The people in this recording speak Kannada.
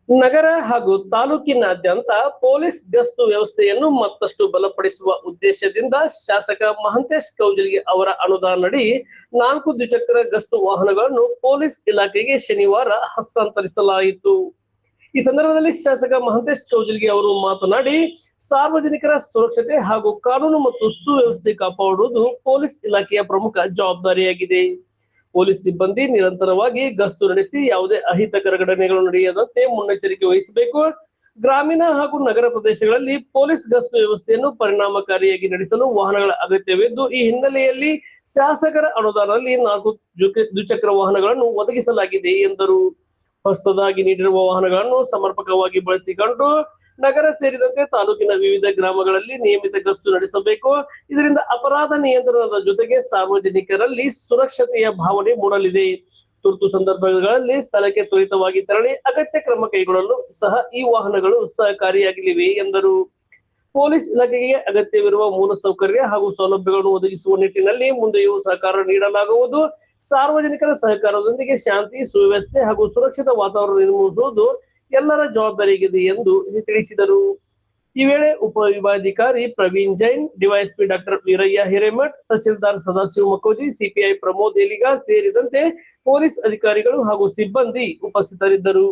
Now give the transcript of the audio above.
ನಗರ ಹಾಗೂ ತಾಲೂಕಿನಾದ್ಯಂತ ಪೊಲೀಸ್ ಗಸ್ತು ವ್ಯವಸ್ಥೆಯನ್ನು ಮತ್ತಷ್ಟು ಬಲಪಡಿಸುವ ಉದ್ದೇಶದಿಂದ ಶಾಸಕ ಮಹಂತೇಶ್ ಕೌಜಲಗಿ ಅವರ ಅನುದಾನದಡಿ 4 ದ್ವಿಚಕ್ರ ಗಸ್ತು ವಾಹನಗಳನ್ನು ಪೊಲೀಸ್ ಇಲಾಖೆಗೆ ಶನಿವಾರ ಹಸ್ತಾಂತರಿಸಲಾಯಿತು. ಈ ಸಂದರ್ಭದಲ್ಲಿ ಶಾಸಕ ಮಹಂತೇಶ್ ಕೌಜಲಗಿ ಅವರು ಮಾತನಾಡಿ, ಸಾರ್ವಜನಿಕರ ಸುರಕ್ಷತೆ ಹಾಗೂ ಕಾನೂನು ಮತ್ತು ಸುವ್ಯವಸ್ಥೆ ಕಾಪಾಡುವುದು ಪೊಲೀಸ್ ಇಲಾಖೆಯ ಪ್ರಮುಖ ಜವಾಬ್ದಾರಿಯಾಗಿದೆ. ಪೊಲೀಸ್ ಸಿಬ್ಬಂದಿ ನಿರಂತರವಾಗಿ ಗಸ್ತು ನಡೆಸಿ ಯಾವುದೇ ಅಹಿತಕರ ಘಟನೆಗಳು ನಡೆಯದಂತೆ ಮುನ್ನೆಚ್ಚರಿಕೆ ವಹಿಸಬೇಕು. ಗ್ರಾಮೀಣ ಹಾಗೂ ನಗರ ಪ್ರದೇಶಗಳಲ್ಲಿ ಪೊಲೀಸ್ ಗಸ್ತು ವ್ಯವಸ್ಥೆಯನ್ನು ಪರಿಣಾಮಕಾರಿಯಾಗಿ ನಡೆಸಲು ವಾಹನಗಳ ಅಗತ್ಯವಿದ್ದು, ಈ ಹಿನ್ನೆಲೆಯಲ್ಲಿ ಶಾಸಕರ ಅನುದಾನದಲ್ಲಿ 4 ದ್ವಿಚಕ್ರ ವಾಹನಗಳನ್ನು ಒದಗಿಸಲಾಗಿದೆ ಎಂದರು. ಹೊಸದಾಗಿ ನೀಡಿರುವ ವಾಹನಗಳನ್ನು ಸಮರ್ಪಕವಾಗಿ ಬಳಸಿಕೊಂಡು ನಗರ ಸೇರಿದಂತೆ ತಾಲೂಕಿನ ವಿವಿಧ ಗ್ರಾಮಗಳಲ್ಲಿ ನಿಯಮಿತ ಗಸ್ತು ನಡೆಸಬೇಕು. ಇದರಿಂದ ಅಪರಾಧ ನಿಯಂತ್ರಣದ ಜೊತೆಗೆ ಸಾರ್ವಜನಿಕರಲ್ಲಿ ಸುರಕ್ಷತೆಯ ಭಾವನೆ ಮೂಡಲಿದೆ. ತುರ್ತು ಸಂದರ್ಭಗಳಲ್ಲಿ ಸ್ಥಳಕ್ಕೆ ತ್ವರಿತವಾಗಿ ತೆರಳಿ ಅಗತ್ಯ ಕ್ರಮ ಕೈಗೊಳ್ಳಲು ಸಹ ಈ ವಾಹನಗಳು ಸಹಕಾರಿಯಾಗಲಿವೆ ಎಂದರು. ಪೊಲೀಸ್ ಇಲಾಖೆಗೆ ಅಗತ್ಯವಿರುವ ಮೂಲಸೌಕರ್ಯ ಹಾಗೂ ಸೌಲಭ್ಯಗಳನ್ನು ಒದಗಿಸುವ ನಿಟ್ಟಿನಲ್ಲಿ ಮುಂದೆಯೂ ಸಹಕಾರ ನೀಡಲಾಗುವುದು. ಸಾರ್ವಜನಿಕರ ಸಹಕಾರದೊಂದಿಗೆ ಶಾಂತಿ, ಸುವ್ಯವಸ್ಥೆ ಹಾಗೂ ಸುರಕ್ಷಿತ ವಾತಾವರಣ ನಿರ್ಮಿಸುವುದು ಎಲ್ಲರ ಜವಾಬ್ದಾರಿಯಾಗಿದೆ ಎಂದು ತಿಳಿಸಿದರು. ಈ ವೇಳೆ ಉಪವಿಭಾಗಾಧಿಕಾರಿ Praveen Jain, DYSP doctor Veeraiah Hiremath, tahsildar Sadashiva Makoji, CPI Pramod Eliga ಸೇರಿದಂತೆ ಪೊಲೀಸ್ ಅಧಿಕಾರಿಗಳು ಹಾಗೂ ಸಿಬ್ಬಂದಿ ಉಪಸ್ಥಿತರಿದ್ದರು.